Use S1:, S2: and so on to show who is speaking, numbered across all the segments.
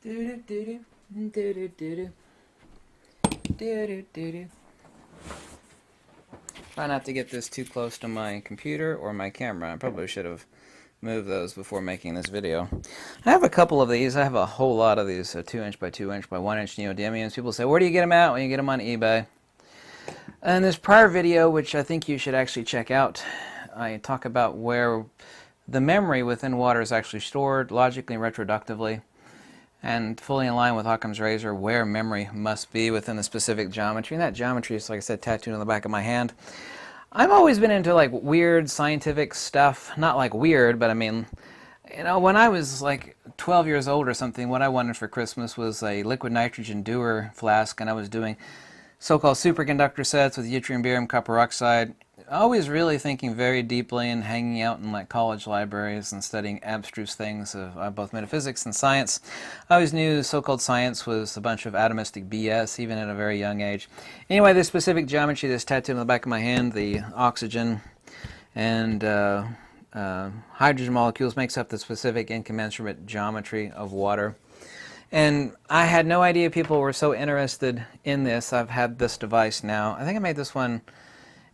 S1: Do do do do do do do do do. Try not to get this too close to my computer or my camera. I probably should have moved those before making this video. I have a couple of these. I have a whole lot of these 2" by 2" by 1" neodymiums. People say, where do you get them at? When you get them on eBay. In this prior video, which I think you should actually check out, I talk about where the memory within water is actually stored logically and retroductively, and fully in line with Occam's razor, where memory must be within the specific geometry. And that geometry is, like I said, tattooed on the back of my hand. I've always been into like weird scientific stuff. Not like weird, but I mean, you know, when I was like 12 years old or something, what I wanted for Christmas was a liquid nitrogen Dewar flask, and I was doing so-called superconductor sets with yttrium, barium, copper oxide. Always really thinking very deeply and hanging out in like college libraries and studying abstruse things of both metaphysics and science. I always knew so-called science was a bunch of atomistic BS, even at a very young age. Anyway, this specific geometry that's tattooed on the back of my hand, the oxygen and hydrogen molecules, makes up the specific incommensurate geometry of water. And I had no idea people were so interested in this. I've had this device now. I think I made this one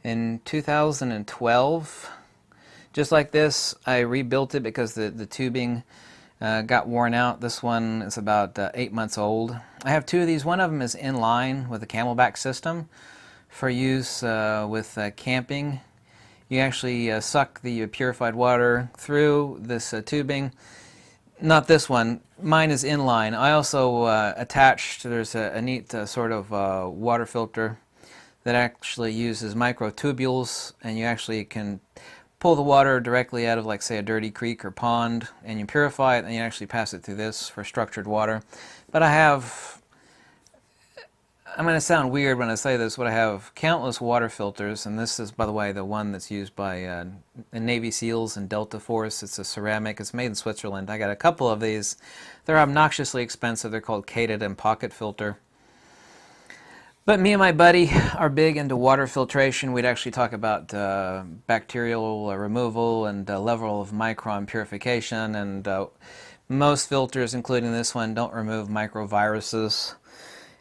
S1: in 2012. Just like this, I rebuilt it because the tubing got worn out. This one is about 8 months old. I have two of these. One of them is in line with a Camelback system for use with camping. You actually suck the purified water through this tubing. Not this one. Mine is inline. I also attached, there's a neat sort of water filter that actually uses microtubules, and you actually can pull the water directly out of, like, say, a dirty creek or pond, and you purify it, and you actually pass it through this for structured water. But I'm going to sound weird when I say this, but I have countless water filters, and this is, by the way, the one that's used by the Navy SEALs and Delta Force. It's a ceramic. It's made in Switzerland. I got a couple of these. They're obnoxiously expensive. They're called Kated and Pocket Filter. But me and my buddy are big into water filtration. We'd actually talk about bacterial removal and level of micron purification, and most filters, including this one, don't remove microviruses.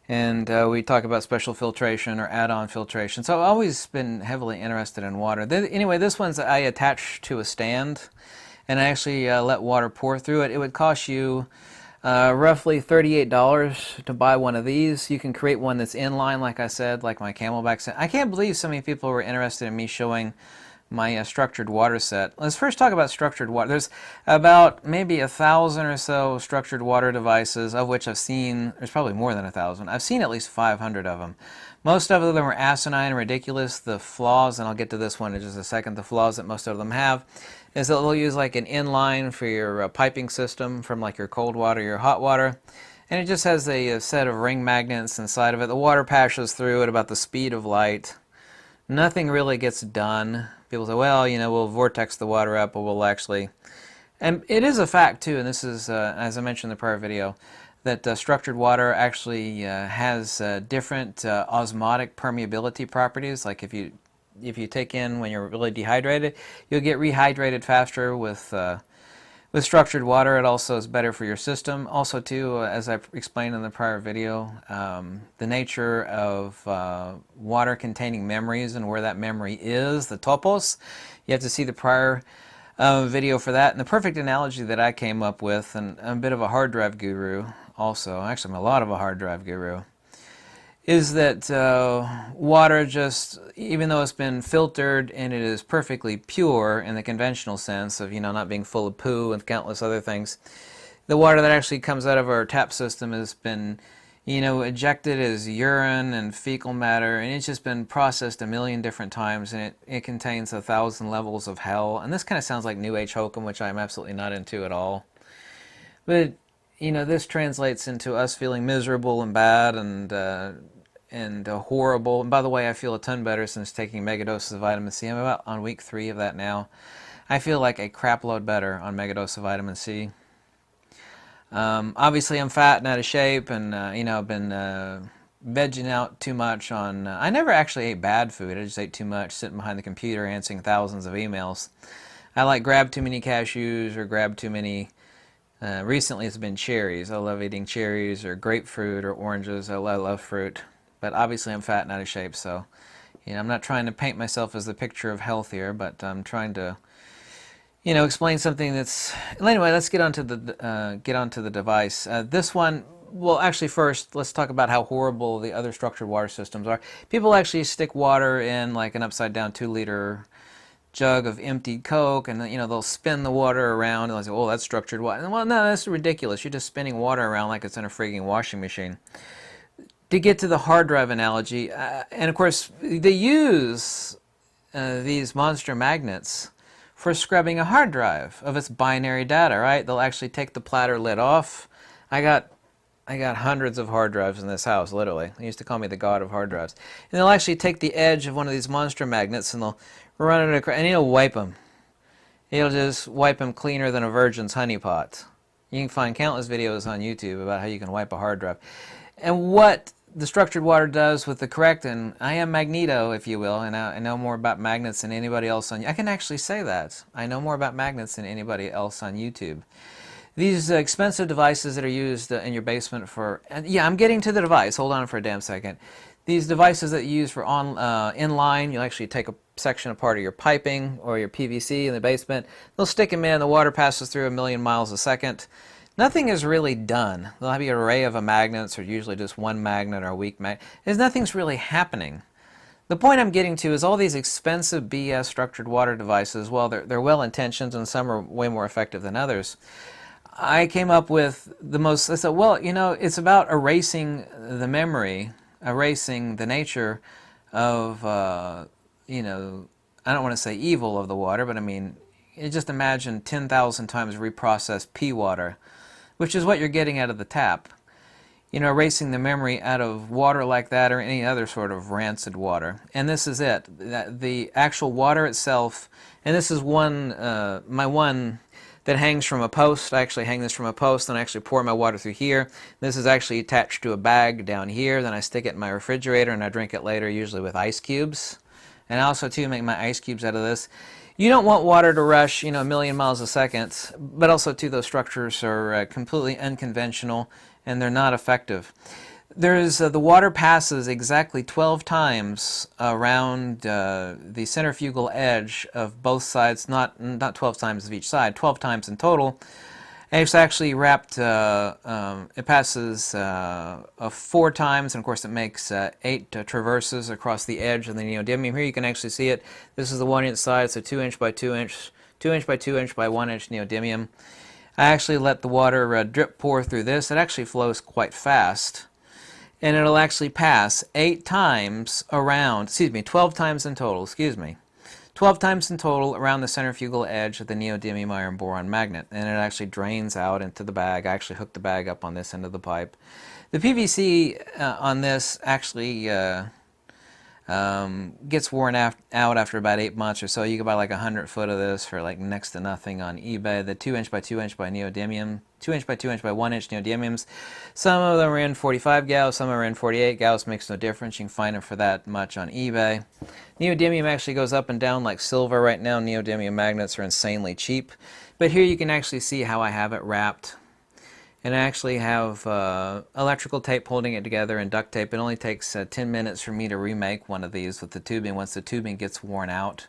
S1: And we talk about special filtration or add-on filtration. So I've always been heavily interested in water. Anyway, this one's I attach to a stand, and I actually let water pour through it. It would cost you roughly $38 to buy one of these. You can create one that's inline, like I said, like my Camelback set. I can't believe so many people were interested in me showing my structured water set. Let's first talk about structured water. There's about maybe 1,000 or so structured water devices, of which I've seen, there's probably more than 1,000. I've seen at least 500 of them. Most of them are asinine and ridiculous. The flaws, and I'll get to this one in just a second, the flaws that most of them have is that they'll use like an inline for your piping system from like your cold water, your hot water. And it just has a set of ring magnets inside of it. The water passes through at about the speed of light. Nothing really gets done. People say, well, you know, we'll vortex the water up, or we'll actually... And it is a fact, too, and this is, as I mentioned in the prior video, that structured water actually has different osmotic permeability properties. Like if you take in when you're really dehydrated, you'll get rehydrated faster with structured water. It also is better for your system. Also, too, as I explained in the prior video, the nature of water containing memories and where that memory is, the topos. You have to see the prior video for that. And the perfect analogy that I came up with, and I'm a bit of a hard drive guru also, actually I'm a lot of a hard drive guru, is that water just, even though it's been filtered and it is perfectly pure in the conventional sense of, you know, not being full of poo and countless other things, the water that actually comes out of our tap system has been, you know, ejected as urine and fecal matter, and it's just been processed a million different times, and it contains 1,000 levels of hell. And this kind of sounds like New Age hokum, which I'm absolutely not into at all. But, you know, this translates into us feeling miserable and bad and horrible. And by the way, I feel a ton better since taking megadoses of vitamin C. I'm about on week 3 of that now. I feel like a crap load better on megadose of vitamin C. Obviously, I'm fat and out of shape, and you know, I've been vegging out too much on. I never actually ate bad food. I just ate too much, sitting behind the computer answering thousands of emails. I like grab too many cashews or grab too many Recently it's been cherries. I love eating cherries or grapefruit or oranges. I love fruit. But obviously I'm fat and out of shape, so I'm not trying to paint myself as the picture of healthier, but I'm trying to explain something that's. Well, anyway, let's get onto the device. This one. Well, actually, first let's talk about how horrible the other structured water systems are. People actually stick water in like an upside down 2-liter jug of emptied Coke, and they'll spin the water around, and they'll say, "Oh, that's structured water." Well, no, that's ridiculous. You're just spinning water around like it's in a frigging washing machine. To get to the hard drive analogy, and of course they use these monster magnets for scrubbing a hard drive of its binary data, right? They'll actually take the platter lid off. I got hundreds of hard drives in this house, literally. They used to call me the god of hard drives. And they'll actually take the edge of one of these monster magnets and they'll run it across, and it'll wipe them. It'll just wipe them cleaner than a virgin's honey pot. You can find countless videos on YouTube about how you can wipe a hard drive. And what the structured water does with the correct, and I am Magneto, if you will, and I know more about magnets than anybody else I can actually say that. I know more about magnets than anybody else on YouTube. These expensive devices that are used in your basement for, and yeah, I'm getting to the device. Hold on for a damn second. These devices that you use for inline, you'll actually take a section apart of your piping or your PVC in the basement. They'll stick them in. The water passes through 1,000,000 miles a second. Nothing is really done. There'll have an array of magnets, or usually just one magnet or a weak magnet. Nothing's really happening. The point I'm getting to is all these expensive BS structured water devices, well, they're well-intentioned and some are way more effective than others. I came up with I said, well, it's about erasing the memory, erasing the nature of, I don't want to say evil of the water, but I mean, you just imagine 10,000 times reprocessed pea water, which is what you're getting out of the tap. Erasing the memory out of water like that or any other sort of rancid water. And this is it. The actual water itself, and this is my one that hangs from a post. I actually hang this from a post, and I actually pour my water through here. This is actually attached to a bag down here. Then I stick it in my refrigerator, and I drink it later, usually with ice cubes. And I also, too, make my ice cubes out of this. You don't want water to rush, 1,000,000 miles a second, but also, too, those structures are completely unconventional, and they're not effective. The water passes exactly 12 times around the centrifugal edge of both sides, not 12 times of each side, 12 times in total. And it's actually wrapped, it passes 4 times, and of course it makes 8 traverses across the edge of the neodymium. Here you can actually see it. This is the 1-inch side, so 2-inch by 2-inch, 2-inch by 2-inch by 1-inch neodymium. I actually let the water drip pour through this. It actually flows quite fast. And it'll actually pass 8 times around, 12 times in total, 12 times in total around the centrifugal edge of the neodymium iron boron magnet. And it actually drains out into the bag. I actually hooked the bag up on this end of the pipe. The PVC on this actually gets worn out after about 8 months or so. You can buy like 100 foot of this for like next to nothing on eBay. The 2-inch by 2-inch by neodymium, 2-inch by 2-inch by 1-inch neodymiums. Some of them are in 45 gauss, some are in 48 gauss. Makes no difference. You can find them for that much on eBay. Neodymium actually goes up and down like silver right now. Neodymium magnets are insanely cheap. But here you can actually see how I have it wrapped. And I actually have electrical tape holding it together and duct tape. It only takes 10 minutes for me to remake one of these with the tubing once the tubing gets worn out.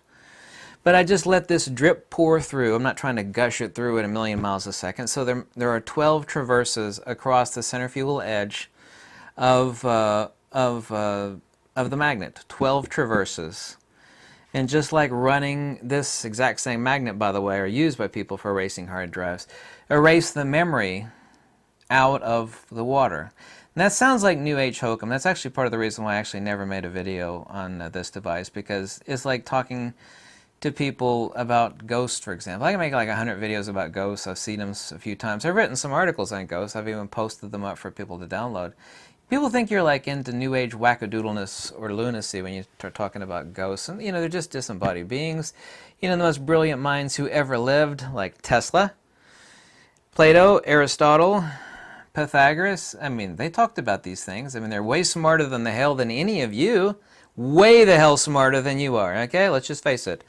S1: But I just let this drip pour through. I'm not trying to gush it through at 1,000,000 miles a second. So there are 12 traverses across the centrifugal edge of the magnet. 12 traverses. And just like running this exact same magnet, by the way, are used by people for erasing hard drives, erase the memory out of the water. And that sounds like New Age hokum. That's actually part of the reason why I actually never made a video on this device, because it's like talking to people about ghosts, for example. I can make like 100 videos about ghosts. I've seen them a few times. I've written some articles on ghosts. I've even posted them up for people to download. People think you're like into New Age wackadoodleness or lunacy when you start talking about ghosts. And, they're just disembodied beings. The most brilliant minds who ever lived, like Tesla, Plato, Aristotle, Pythagoras. I mean, they talked about these things. I mean, they're way smarter than any of you. Way the hell smarter than you are, okay? Let's just face it.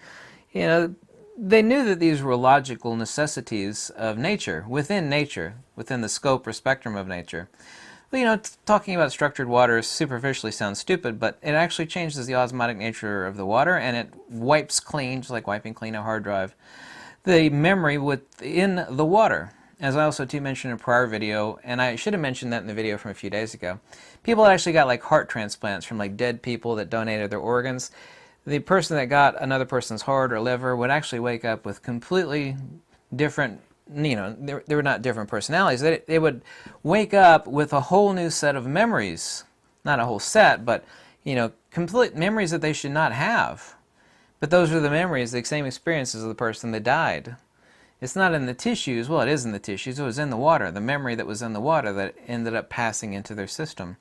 S1: they knew that these were logical necessities of nature, within the scope or spectrum of nature. Well, talking about structured water superficially sounds stupid, but it actually changes the osmotic nature of the water, and it wipes clean, just like wiping clean a hard drive, the memory within the water. As I also mentioned in a prior video, and I should have mentioned that in the video from a few days ago, people that actually got like heart transplants from like dead people that donated their organs. The person that got another person's heart or liver would actually wake up with completely different, they were not different personalities. They would wake up with a whole new set of memories. Not a whole set, but, complete memories that they should not have. But those are the memories, the same experiences of the person that died. It's not in the tissues. Well, it is in the tissues. It was in the water, the memory that was in the water that ended up passing into their system.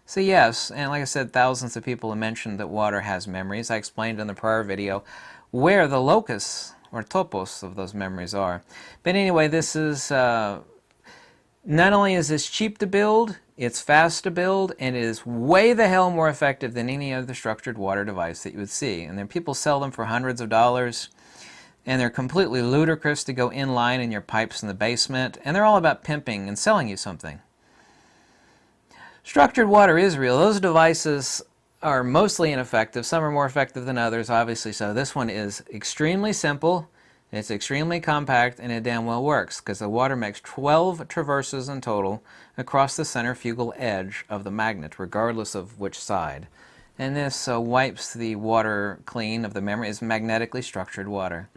S1: So yes, and like I said, thousands of people have mentioned that water has memories. I explained in the prior video where the locus or topos of those memories are. But anyway, this is, not only is this cheap to build, it's fast to build, and it is way the hell more effective than any other structured water device that you would see. And then people sell them for hundreds of dollars, and they're completely ludicrous to go in line in your pipes in the basement, and they're all about pimping and selling you something. Structured water is real. Those devices are mostly ineffective. Some are more effective than others, obviously. So this one is extremely simple, it's extremely compact, and it damn well works because the water makes 12 traverses in total across the centrifugal edge of the magnet, regardless of which side. And this wipes the water clean of the memory. It's magnetically structured water.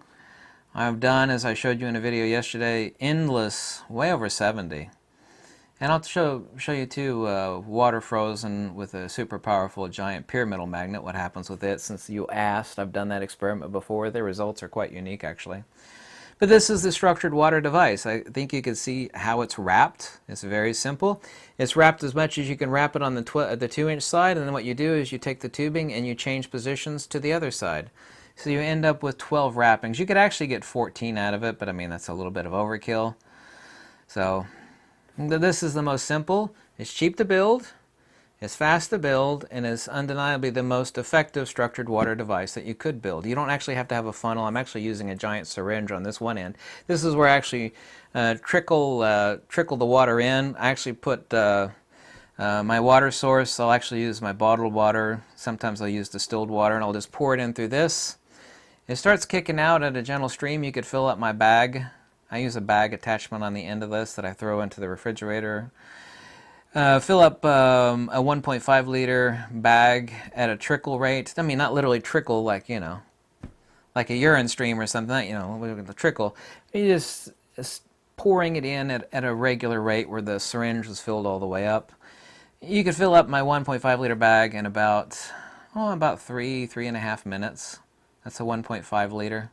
S1: I've done, as I showed you in a video yesterday, endless, way over 70. And I'll show you too, water frozen with a super powerful giant pyramidal magnet, what happens with it. Since you asked, I've done that experiment before. The results are quite unique actually. But this is the structured water device. I think you can see how it's wrapped. It's very simple. It's wrapped as much as you can wrap it on the 2-inch side, and then what you do is you take the tubing and you change positions to the other side. So you end up with 12 wrappings. You could actually get 14 out of it, but I mean that's a little bit of overkill. So this is the most simple, it's cheap to build, it's fast to build, and it's undeniably the most effective structured water device that you could build. You don't actually have to have a funnel. I'm actually using a giant syringe on this one end. This is where I actually trickle the water in. I actually put my water source. I'll actually use my bottled water. Sometimes I'll use distilled water, and I'll just pour it in through this. It starts kicking out at a gentle stream. You could fill up my bag. I use a bag attachment on the end of this that I throw into the refrigerator. Fill up a 1.5 liter bag at a trickle rate. I mean, not literally trickle like, like a urine stream or something, the trickle. You just pouring it in at a regular rate where the syringe is filled all the way up. You could fill up my 1.5 liter bag in about 3.5 minutes. That's a 1.5 liter.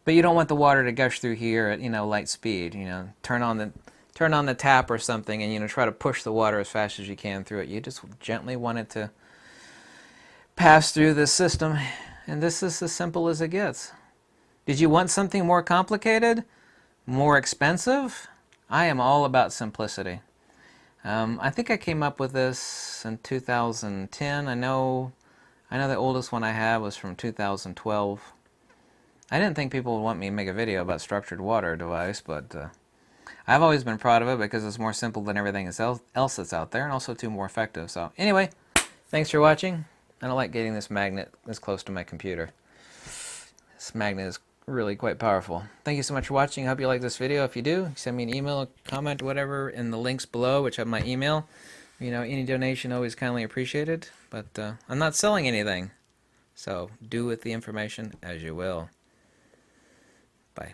S1: But you don't want the water to gush through here at light speed. Turn on the tap or something, and try to push the water as fast as you can through it. You just gently want it to pass through this system, and this is as simple as it gets. Did you want something more complicated, more expensive? I am all about simplicity. I think I came up with this in 2010. I know the oldest one I have was from 2012. I didn't think people would want me to make a video about structured water device, but I've always been proud of it because it's more simple than everything else that's out there, and also more effective. So anyway, thanks for watching. I don't like getting this magnet this close to my computer. This magnet is really quite powerful. Thank you so much for watching. I hope you like this video. If you do, send me an email, a comment, whatever, in the links below, which have my email. Any donation always kindly appreciated, but I'm not selling anything. So do with the information as you will. Bye.